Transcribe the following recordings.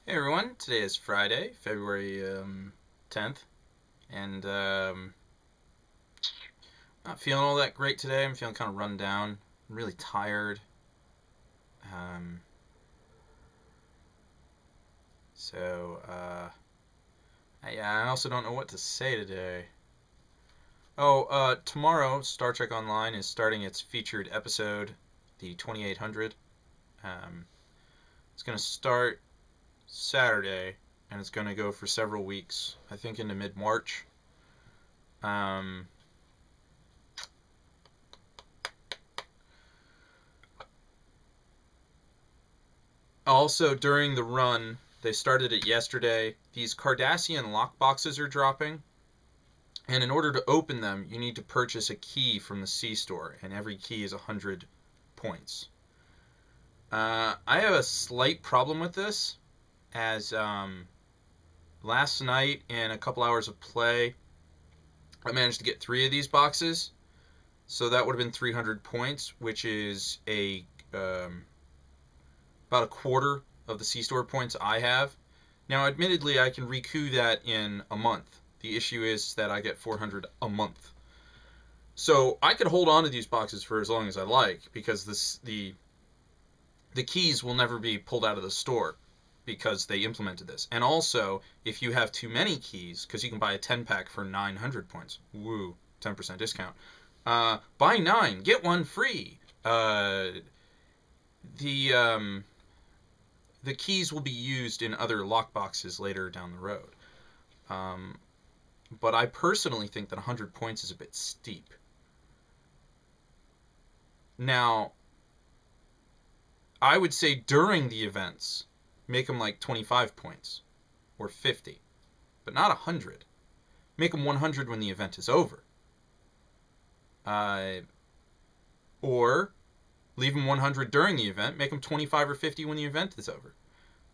Hey everyone, today is Friday, February 10th, and not feeling all that great today. I'm feeling kind of run down. I'm really tired. Um, I also don't know what to say today. Tomorrow, Star Trek Online is starting its featured episode, the 2800. Um, it's going to start Saturday, and it's going to go for several weeks, I think into mid-March. Um, Also, during the run, they started it yesterday. These Cardassian lock boxes are dropping, and in order to open them, you need to purchase a key from the C store, and every key is 100 points. I have a slight problem with this, as last night in a couple hours of play, I managed to get 3 of these boxes, so that would have been 300 points, which is about a quarter of the C store points I have. Now, admittedly, I can recoup that in a month. The issue is that I get 400 a month. So I could hold on to these boxes for as long as I like because the keys will never be pulled out of the store because they implemented this. And also, if you have too many keys, because you can buy a 10 pack for 900 points, woo, 10% discount. Buy 9, get 1 free. The the keys will be used in other lockboxes later down the road. Um, but I personally think that 100 points is a bit steep. Now, I would say during the events, make them like 25 points or 50, but not 100. Make them 100 when the event is over. Uh, or leave them 100 during the event, make them 25 or 50 when the event is over.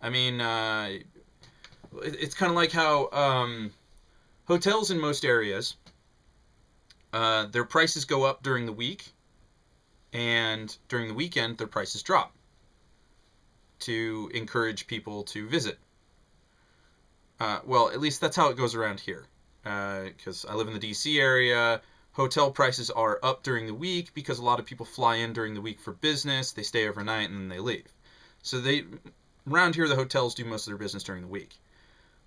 I mean, it's kind of like how hotels in most areas, their prices go up during the week, and during the weekend, their prices drop to encourage people to visit. Well, at least that's how it goes around here. Because I live in the DC area, hotel prices are up during the week because a lot of people fly in during the week for business, they stay overnight, and then they leave. So around here, the hotels do most of their business during the week.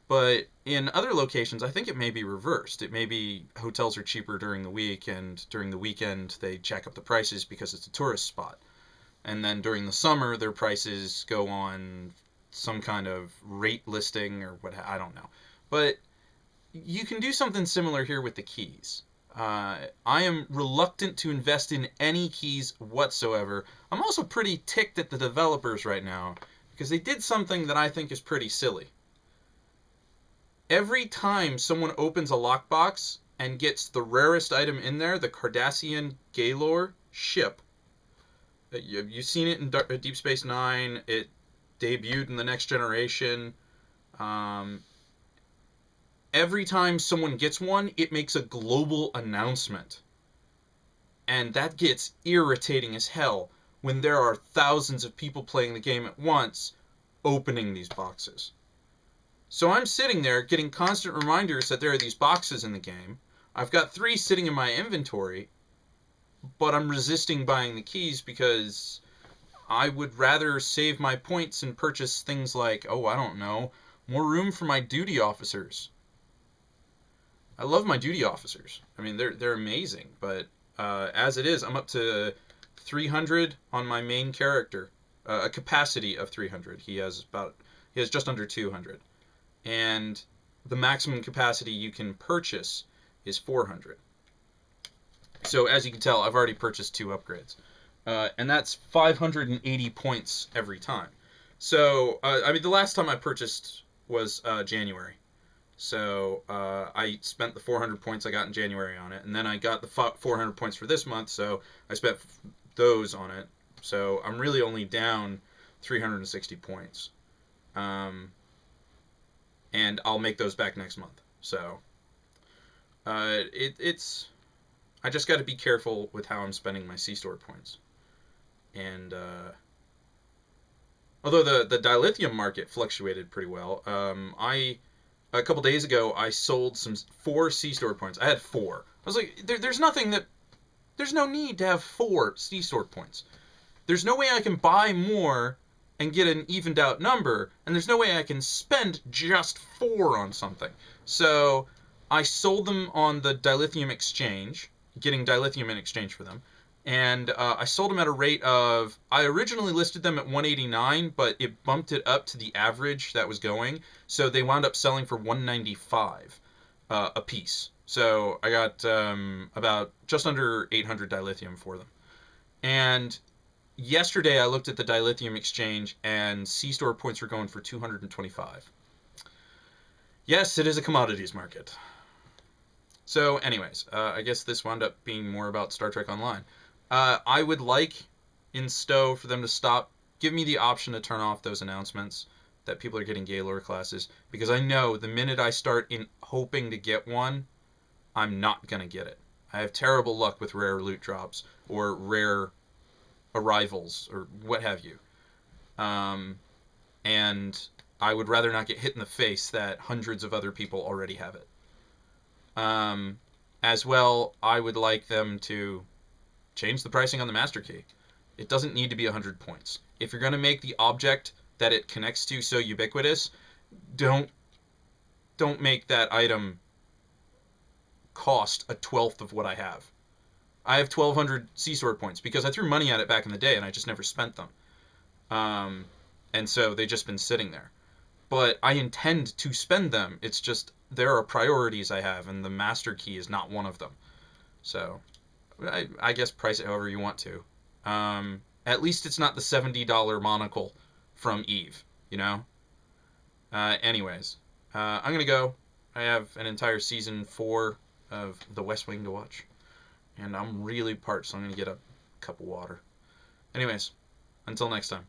But in other locations, I think it may be reversed. It may be hotels are cheaper during the week, and during the weekend they jack up the prices because it's a tourist spot. And then during the summer, their prices go on some kind of rate listing or what, I don't know. But you can do something similar here with the keys. I am reluctant to invest in any keys whatsoever. I'm also pretty ticked at the developers right now because they did something that I think is pretty silly. Every time someone opens a lockbox and gets the rarest item in there, the Cardassian Gaylord ship, you've seen it in Deep Space Nine. It debuted in the Next Generation. Um, every time someone gets one, it makes a global announcement. And that gets irritating as hell when there are thousands of people playing the game at once opening these boxes. So I'm sitting there getting constant reminders that there are these boxes in the game. I've got 3 sitting in my inventory, but I'm resisting buying the keys because I would rather save my points and purchase things like, oh, I don't know, more room for my duty officers. I love my duty officers. I mean, they're amazing, but as it is, I'm up to 300 on my main character, a capacity of 300. He has just under 200. And the maximum capacity you can purchase is 400. So as you can tell, I've already purchased 2 upgrades. And that's 580 points every time. So, I mean, the last time I purchased was January. So I spent the 400 points I got in January on it, and then I got the 400 points for this month, so I spent those on it. So I'm really only down 360 points. And I'll make those back next month. So it's I just got to be careful with how I'm spending my C store points, and Although the dilithium market fluctuated pretty well. A couple days ago I sold some 4 C-store points. I had 4. I was like, there's no need to have 4 C-store points. There's no way I can buy more and get an evened out number, and there's no way I can spend just 4 on something. So I sold them on the dilithium exchange, getting dilithium in exchange for them. And I sold them at a rate of, I originally listed them at 189, but it bumped it up to the average that was going. So they wound up selling for 195 a piece. So I got about just under 800 dilithium for them. And yesterday I looked at the dilithium exchange and C-store points were going for 225. Yes, it is a commodities market. So anyways, I guess this wound up being more about Star Trek Online. I would like in Stowe for them to stop, give me the option to turn off those announcements that people are getting Gaylord classes, because I know the minute I start in hoping to get one, I'm not going to get it. I have terrible luck with rare loot drops or rare arrivals or what have you. And I would rather not get hit in the face that hundreds of other people already have it. As well, I would like them to change the pricing on the master key. It doesn't need to be 100 points. If you're going to make the object that it connects to so ubiquitous, don't make that item cost 1/12 of what I have. I have 1,200 C-Sword points because I threw money at it back in the day and I just never spent them. And so they've just been sitting there. But I intend to spend them. It's just there are priorities I have, and the master key is not one of them. So I guess price it however you want to. At least it's not the $70 monocle from Eve, you know? Anyways, I'm going to go. I have an entire season 4 of The West Wing to watch. And I'm really parched, so I'm going to get a cup of water. Anyways, until next time.